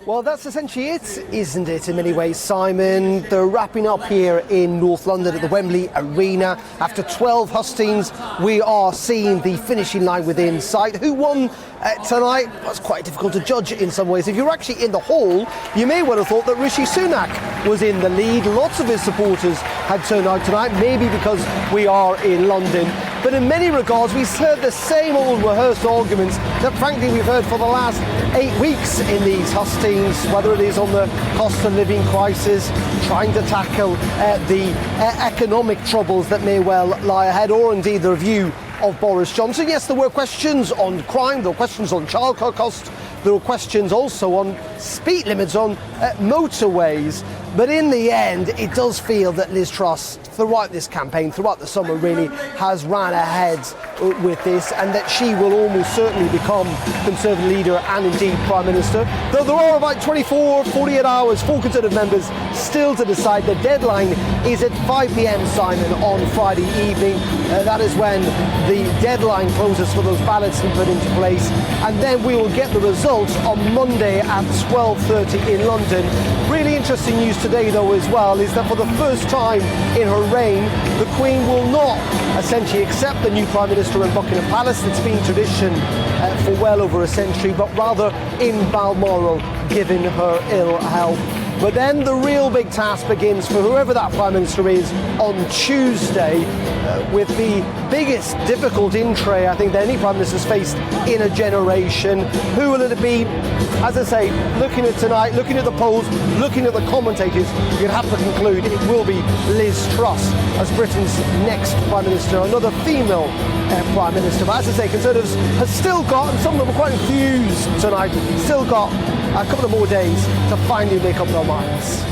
Well, that's essentially it, isn't it, in many ways, Simon? They're wrapping up here in North London at the Wembley Arena. After 12 hustings, we are seeing the finishing line within sight. Who won tonight? Well, it's quite difficult to judge in some ways. If you're actually in the hall, you may well have thought that Rishi Sunak was in the lead. Lots of his supporters had turned out tonight, maybe because we are in London. But in many regards, we've heard the same old rehearsed arguments that, frankly, we've heard for the last 8 weeks in these hustings, whether it is on the cost of living crisis, trying to tackle the economic troubles that may well lie ahead, or indeed the review of Boris Johnson. Yes, there were questions on crime, there were questions on childcare costs, there were questions also on speed limits on motorways. But in the end, it does feel that Liz Truss, throughout this campaign, throughout the summer really, has ran ahead with this, and that she will almost certainly become Conservative leader and indeed Prime Minister. Though there are about 48 hours for Conservative members still to decide. The deadline is at 5 p.m, Simon, on Friday evening. That is when the deadline closes for those ballots to be put into place. And then we will get the results on Monday at 12:30 in London. Really interesting news today, though, as well, is that for the first time in her reign, the Queen will not essentially accept the new Prime Minister in Buckingham Palace. It's been tradition for well over a century, but rather in Balmoral, given her ill health. But then the real big task begins for whoever that Prime Minister is on Tuesday, with the biggest difficult in-tray I think that any Prime Minister's faced in a generation. Who will it be? As I say, looking at tonight, looking at the polls, looking at the commentators, you'd have to conclude it will be Liz Truss as Britain's next Prime Minister, another female Prime Minister. But as I say, Conservatives have still got, and some of them are quite enthused tonight, still got a couple of more days to finally make up their minds.